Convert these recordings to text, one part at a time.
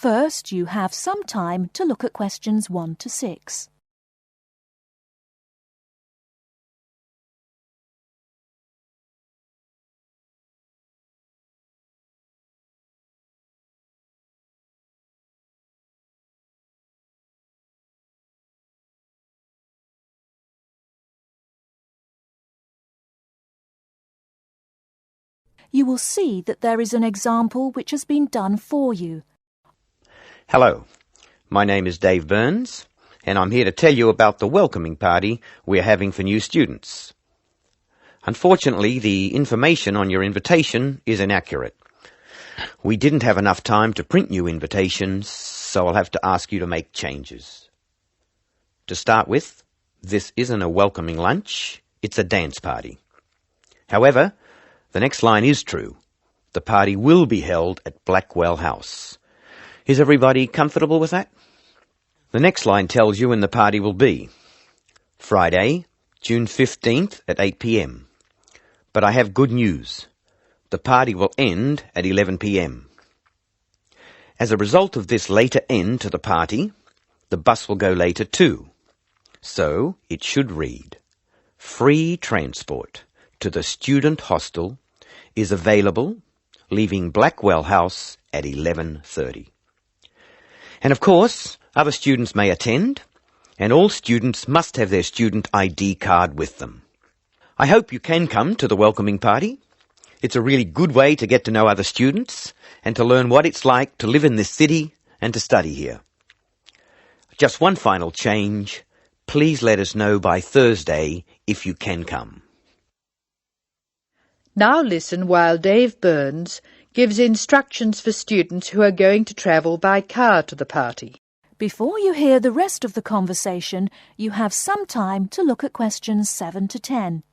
First, you have some time to look at questions 1 to 6. You will see that there is an example which has been done for you. Hello, my name is Dave Burns, and I'm here to tell you about the welcoming party we're having for new students. Unfortunately, the information on your invitation is inaccurate. We didn't have enough time to print new invitations, so I'll have to ask you to make changes. To start with, this isn't a welcoming lunch, it's a dance party. However, the next line is true. The party will be held at Blackwell House. Is everybody comfortable with that? The next line tells you when the party will be. Friday, June 15th at 8 p.m. But I have good news. The party will end at 11 p.m. As a result of this later end to the party, the bus will go later too. So it should read, free transport to the student hostel is available, leaving Blackwell House at 11:30. And of course, other students may attend, and all students must have their student ID card with them. I hope you can come to the welcoming party. It's a really good way to get to know other students and to learn what it's like to live in this city and to study here. Just one final change. Please let us know by Thursday if you can come. Now listen while Dave Burns gives instructions for students who are going to travel by car to the party. Before you hear the rest of the conversation, you have some time to look at questions 7 to 10.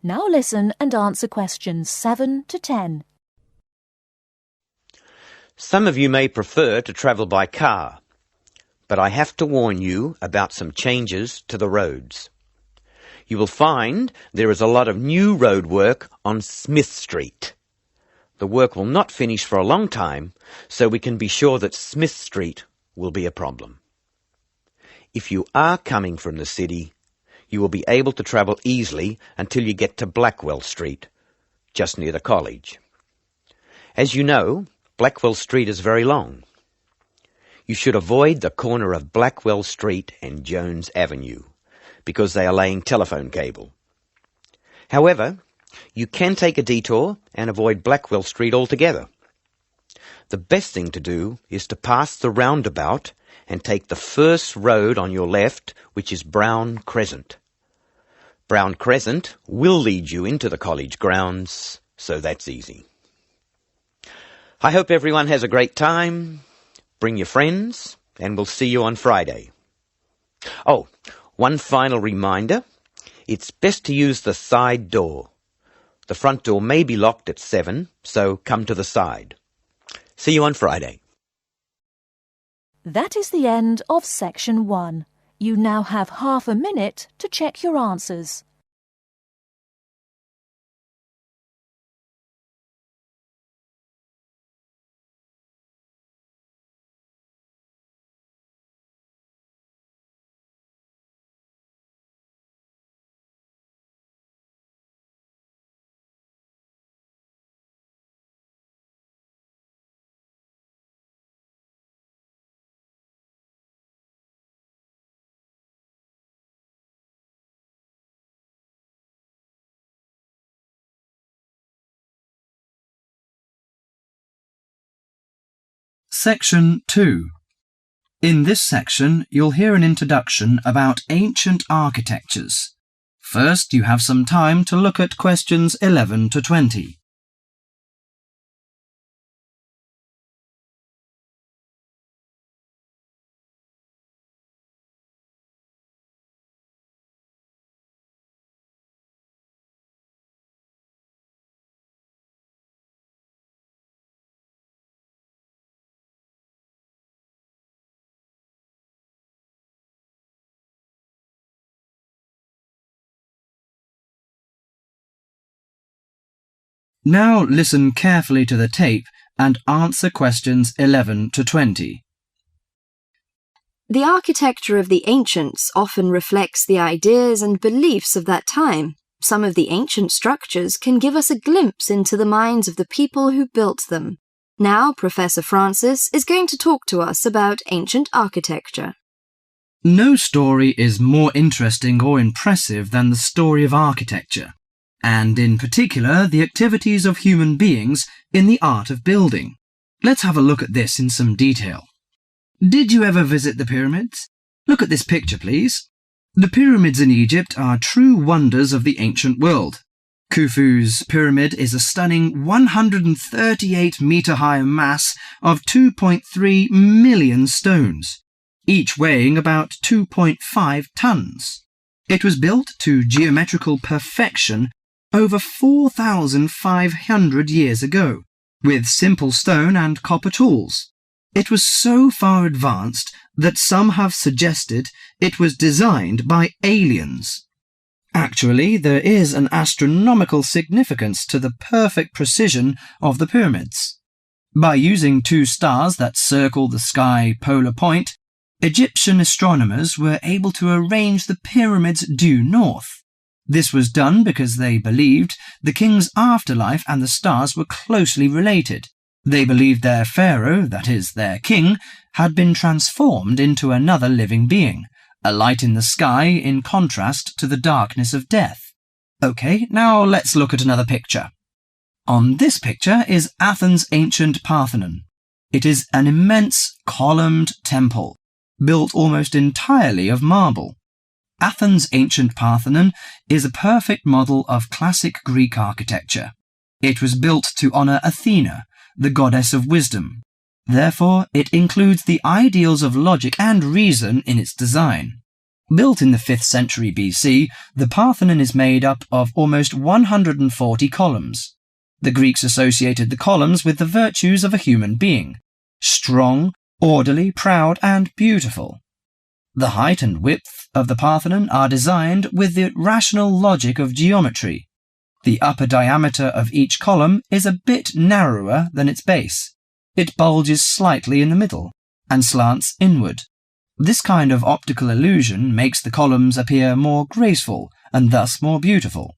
Now listen and answer questions 7 to 10. Some of you may prefer to travel by car, but I have to warn you about some changes to the roads. You will find there is a lot of new road work on Smith Street. The work will not finish for a long time, so we can be sure that Smith Street will be a problem. If you are coming from the city, you will be able to travel easily until you get to Blackwell Street, just near the college. As you know, Blackwell Street is very long. You should avoid the corner of Blackwell Street and Jones Avenue, because they are laying telephone cable. However, you can take a detour and avoid Blackwell Street altogether. The best thing to do is to pass the roundabout and take the first road on your left, which is Brown Crescent. Brown Crescent will lead you into the college grounds, so that's easy. I hope everyone has a great time. Bring your friends, and we'll see you on Friday. Oh, one final reminder. It's best to use the side door. The front door may be locked at 7, so come to the side. See you on Friday. That is the end of section 1. You now have half a minute to check your answers. Section 2. In this section, you'll hear an introduction about ancient architectures. First, you have some time to look at questions 11 to 20. Now listen carefully to the tape and answer questions 11 to 20. The architecture of the ancients often reflects the ideas and beliefs of that time. Some of the ancient structures can give us a glimpse into the minds of the people who built them. Now, Professor Francis is going to talk to us about ancient architecture. No story is more interesting or impressive than the story of architecture, and in particular the activities of human beings in the art of building. Let's have a look at this in some detail. Did you ever visit the pyramids? Look at this picture, please. The pyramids in Egypt are true wonders of the ancient world. Khufu's pyramid is a stunning 138-metre-high mass of 2.3 million stones, each weighing about 2.5 tons. It was built to geometrical perfection over 4,500 years ago, with simple stone and copper tools. It was so far advanced that some have suggested it was designed by aliens. Actually, there is an astronomical significance to the perfect precision of the pyramids. By using two stars that circle the sky polar point, Egyptian astronomers were able to arrange the pyramids due north. This was done because they believed the king's afterlife and the stars were closely related. They believed their pharaoh, that is, their king, had been transformed into another living being, a light in the sky in contrast to the darkness of death. OK, now let's look at another picture. On this picture is Athens' ancient Parthenon. It is an immense columned temple, built almost entirely of marble. Athens' ancient Parthenon is a perfect model of classic Greek architecture. It was built to honour Athena, the goddess of wisdom. Therefore, it includes the ideals of logic and reason in its design. Built in the 5th century BC, the Parthenon is made up of almost 140 columns. The Greeks associated the columns with the virtues of a human being: strong, orderly, proud, and beautiful. The height and width of the Parthenon are designed with the rational logic of geometry. The upper diameter of each column is a bit narrower than its base. It bulges slightly in the middle and slants inward. This kind of optical illusion makes the columns appear more graceful and thus more beautiful.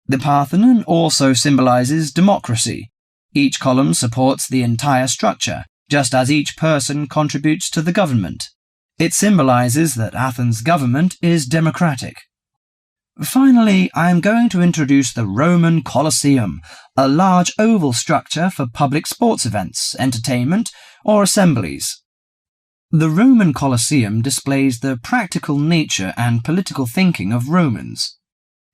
The Parthenon also symbolizes democracy. Each column supports the entire structure, just as each person contributes to the government. It symbolizes that Athens' government is democratic. Finally, I am going to introduce the Roman Coliseum, a large oval structure for public sports events, entertainment, or assemblies. The Roman Coliseum displays the practical nature and political thinking of Romans.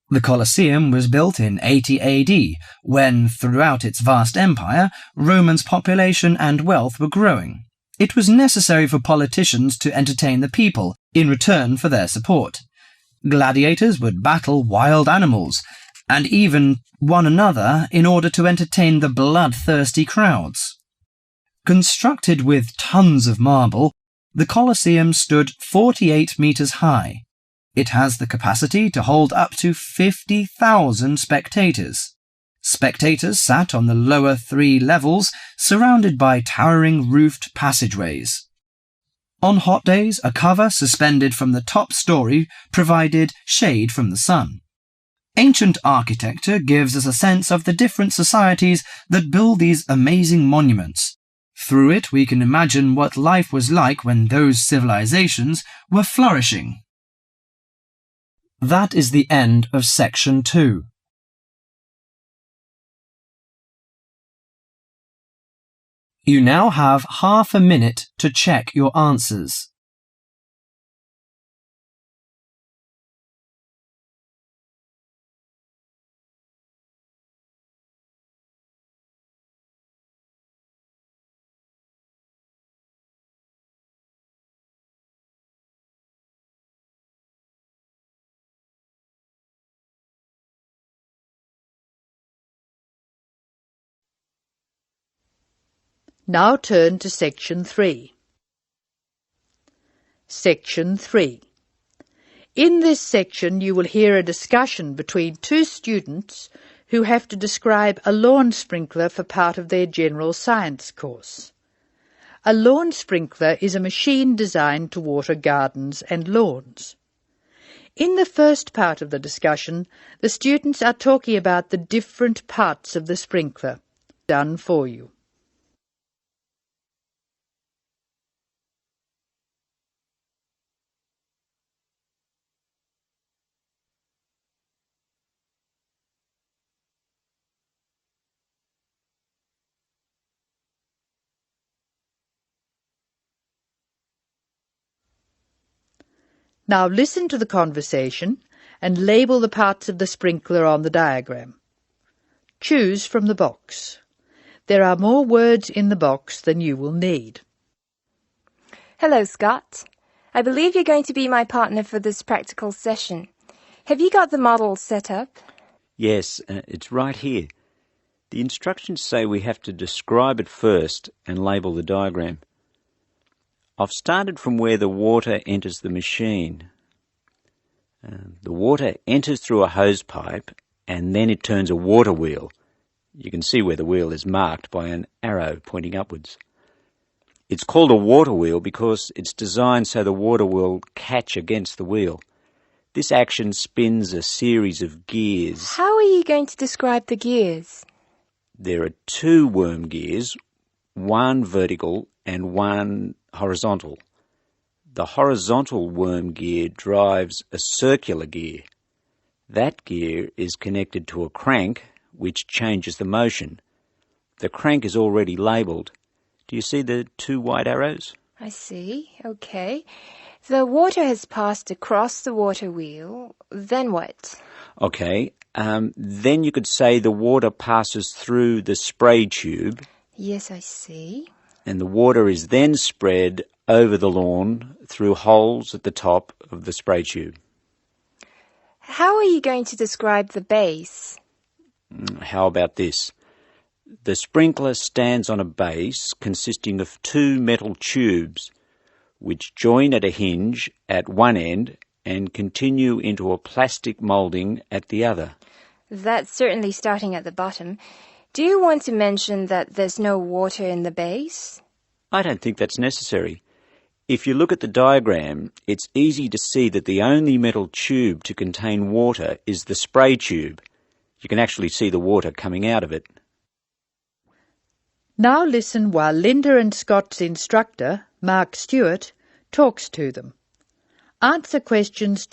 The Colosseum was built in 80 AD, when, throughout its vast empire, Romans' population and wealth were growing. It was necessary for politicians to entertain the people in return for their support. Gladiators would battle wild animals, and even one another in order to entertain the bloodthirsty crowds. Constructed with tons of marble, the Colosseum stood 48 metres high. It has the capacity to hold up to 50,000 spectators. Spectators sat on the lower 3 levels, surrounded by towering roofed passageways. On hot days, a cover suspended from the top story provided shade from the sun. Ancient architecture gives us a sense of the different societies that build these amazing monuments. Through it, we can imagine what life was like when those civilizations were flourishing. That is the end of section 2. You now have half a minute to check your answers. Now turn to Section 3. Section 3. In this section you will hear a discussion between two students who have to describe a lawn sprinkler for part of their general science course. A lawn sprinkler is a machine designed to water gardens and lawns. In the first part of the discussion, the students are talking about the different parts of the sprinkler. Done for you. Now listen to the conversation and label the parts of the sprinkler on the diagram. Choose from the box. There are more words in the box than you will need. Hello, Scott. I believe you're going to be my partner for this practical session. Have you got the model set up? Yes, it's right here. The instructions say we have to describe it first and label the diagram. I've started from where the water enters the machine. The water enters through a hose pipe and then it turns a water wheel. You can see where the wheel is marked by an arrow pointing upwards. It's called a water wheel because it's designed so the water will catch against the wheel. This action spins a series of gears. How are you going to describe the gears? There are 2 worm gears, one vertical and one horizontal. The horizontal worm gear drives a circular gear. That gear is connected to a crank which changes the motion. The crank is already labelled. Do you see the 2 white arrows? I see. Okay. The water has passed across the water wheel. Then what? Okay. Then you could say the water passes through the spray tube. Yes, I see. And the water is then spread over the lawn through holes at the top of the spray tube. How are you going to describe the base? How about this? The sprinkler stands on a base consisting of 2 metal tubes which join at a hinge at one end and continue into a plastic moulding at the other. That's certainly starting at the bottom. Do you want to mention that there's no water in the base? I don't think that's necessary. If you look at the diagram, it's easy to see that the only metal tube to contain water is the spray tube. You can actually see the water coming out of it. Now listen while Linda and Scott's instructor, Mark Stewart, talks to them. Answer questions.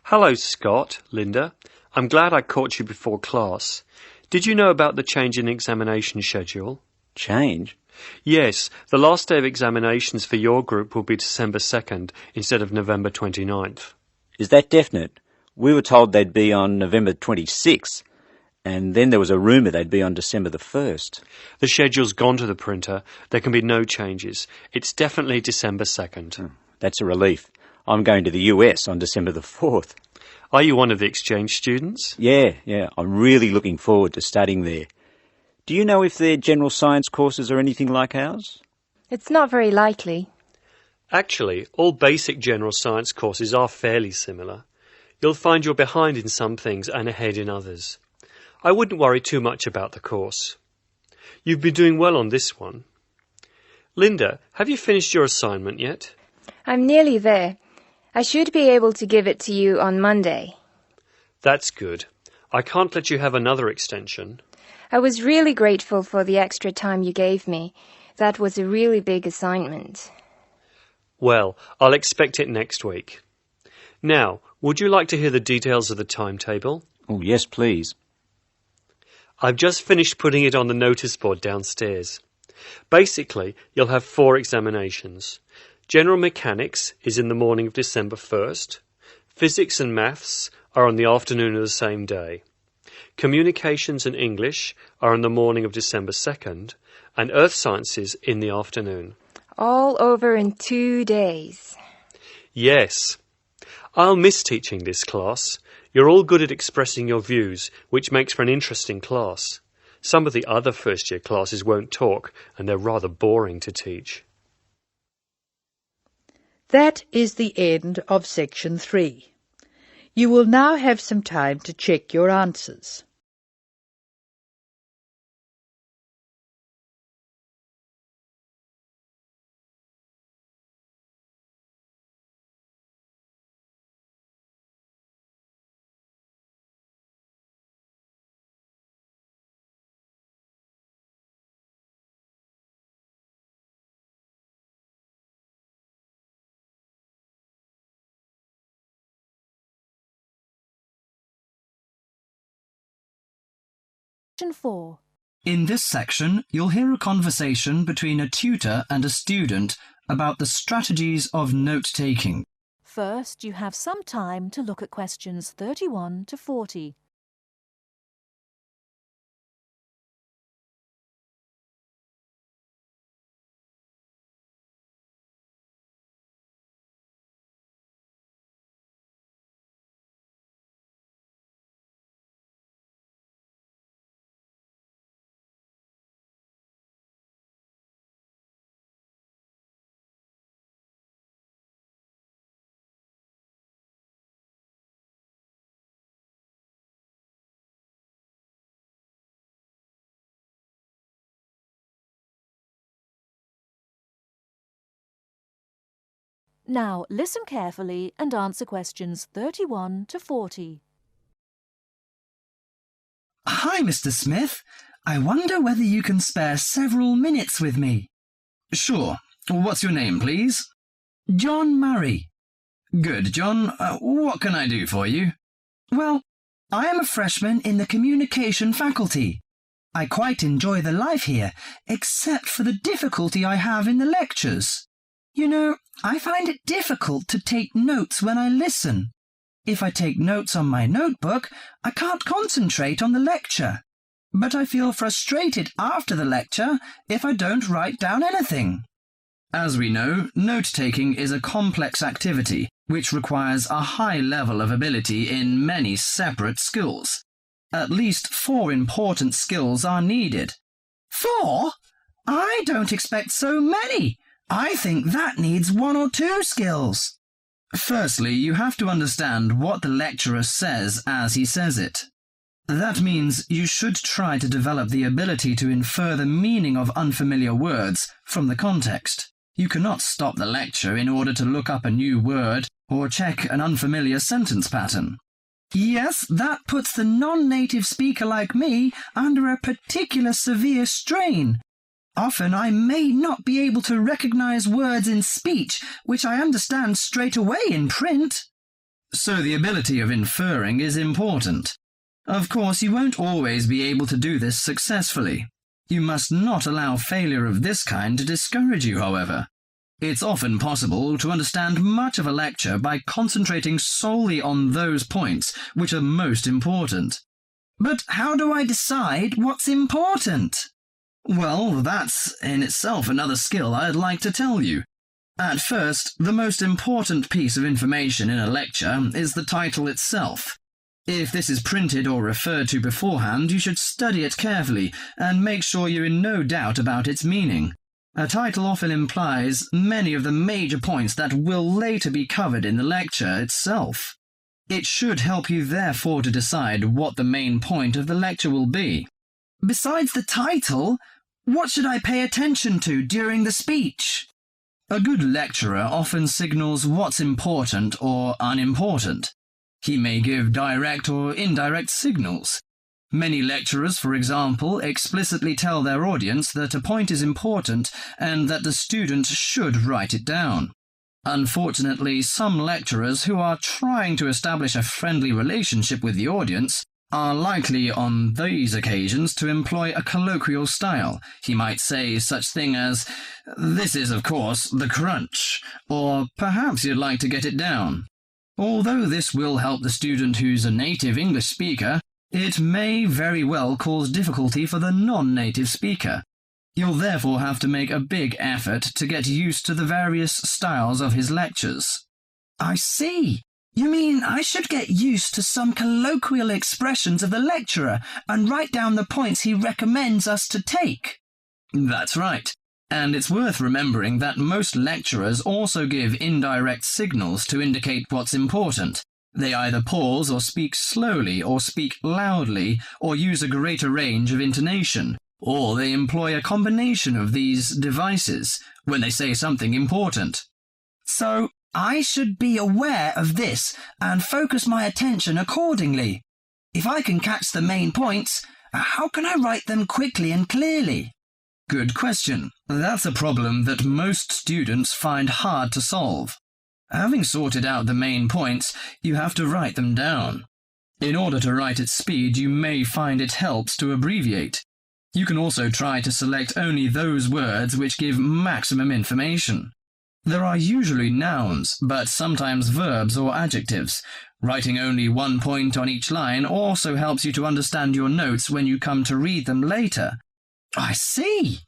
Hello, Scott, Linda. I'm glad I caught you before class. Did you know about the change in examination schedule? Change? Yes, the last day of examinations for your group will be December 2nd instead of November 29th. Is that definite? We were told they'd be on November 26th, and then there was a rumour they'd be on December the 1st. The schedule's gone to the printer. There can be no changes. It's definitely December 2nd. That's a relief. I'm going to the US on December the 4th. Are you one of the exchange students? Yeah. I'm really looking forward to studying there. Do you know if their general science courses are anything like ours? It's not very likely. Actually, all basic general science courses are fairly similar. You'll find you're behind in some things and ahead in others. I wouldn't worry too much about the course. You've been doing well on this one. Linda, have you finished your assignment yet? I'm nearly there. I should be able to give it to you on Monday. That's good. I can't let you have another extension. I was really grateful for the extra time you gave me. That was a really big assignment. Well, I'll expect it next week. Now, would you like to hear the details of the timetable? Oh, yes, please. I've just finished putting it on the notice board downstairs. Basically, you'll have 4 examinations. General Mechanics is in the morning of December 1st. Physics and Maths are on the afternoon of the same day. Communications and English are on the morning of December 2nd, and Earth Sciences in the afternoon. All over in 2 days. Yes. I'll miss teaching this class. You're all good at expressing your views, which makes for an interesting class. Some of the other first-year classes won't talk, and they're rather boring to teach. That is the end of section 3. You will now have some time to check your answers. Section 4. In this section, you'll hear a conversation between a tutor and a student about the strategies of note-taking. First, you have some time to look at questions 31 to 40. Now, listen carefully and answer questions 31 to 40. Hi, Mr. Smith. I wonder whether you can spare several minutes with me. Sure. What's your name, please? John Murray. Good, John. What can I do for you? Well, I am a freshman in the communication faculty. I quite enjoy the life here, except for the difficulty I have in the lectures. You know, I find it difficult to take notes when I listen. If I take notes on my notebook, I can't concentrate on the lecture. But I feel frustrated after the lecture if I don't write down anything. As we know, note-taking is a complex activity which requires a high level of ability in many separate skills. At least 4 important skills are needed. 4? I don't expect so many. I think that needs 1 or 2 skills. Firstly, you have to understand what the lecturer says as he says it. That means you should try to develop the ability to infer the meaning of unfamiliar words from the context. You cannot stop the lecture in order to look up a new word or check an unfamiliar sentence pattern. Yes, that puts the non-native speaker like me under a particular severe strain. Often I may not be able to recognize words in speech which I understand straight away in print. So the ability of inferring is important. Of course, you won't always be able to do this successfully. You must not allow failure of this kind to discourage you, however. It's often possible to understand much of a lecture by concentrating solely on those points which are most important. But how do I decide what's important? Well, that's in itself another skill I'd like to tell you. At first, the most important piece of information in a lecture is the title itself. If this is printed or referred to beforehand, you should study it carefully and make sure you're in no doubt about its meaning. A title often implies many of the major points that will later be covered in the lecture itself. It should help you therefore to decide what the main point of the lecture will be. Besides the title, what should I pay attention to during the speech? A good lecturer often signals what's important or unimportant. He may give direct or indirect signals. Many lecturers, for example, explicitly tell their audience that a point is important and that the student should write it down. Unfortunately, some lecturers who are trying to establish a friendly relationship with the audience are likely on these occasions to employ a colloquial style. He might say such thing as, "This is, of course, the crunch," or "Perhaps you'd like to get it down." Although this will help the student who's a native English speaker, it may very well cause difficulty for the non-native speaker. You'll therefore have to make a big effort to get used to the various styles of his lectures. I see. You mean I should get used to some colloquial expressions of the lecturer and write down the points he recommends us to take? That's right. And it's worth remembering that most lecturers also give indirect signals to indicate what's important. They either pause or speak slowly or speak loudly or use a greater range of intonation, or they employ a combination of these devices when they say something important. So, I should be aware of this and focus my attention accordingly. If I can catch the main points, how can I write them quickly and clearly? Good question. That's a problem that most students find hard to solve. Having sorted out the main points, you have to write them down. In order to write at speed, you may find it helps to abbreviate. You can also try to select only those words which give maximum information. There are usually nouns, but sometimes verbs or adjectives. Writing only one point on each line also helps you to understand your notes when you come to read them later. I see.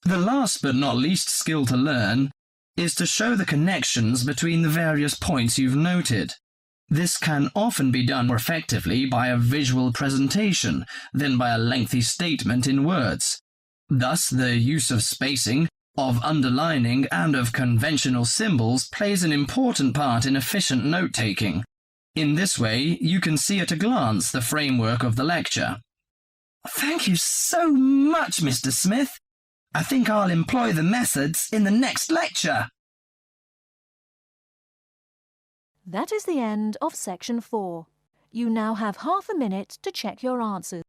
The last but not least skill to learn is to show the connections between the various points you've noted. This can often be done more effectively by a visual presentation than by a lengthy statement in words. Thus, the use of spacing, of underlining, and of conventional symbols plays an important part in efficient note-taking. In this way, you can see at a glance the framework of the lecture. Thank you so much, Mr. Smith. I think I'll employ the methods in the next lecture. That is the end of section 4. You now have half a minute to check your answers.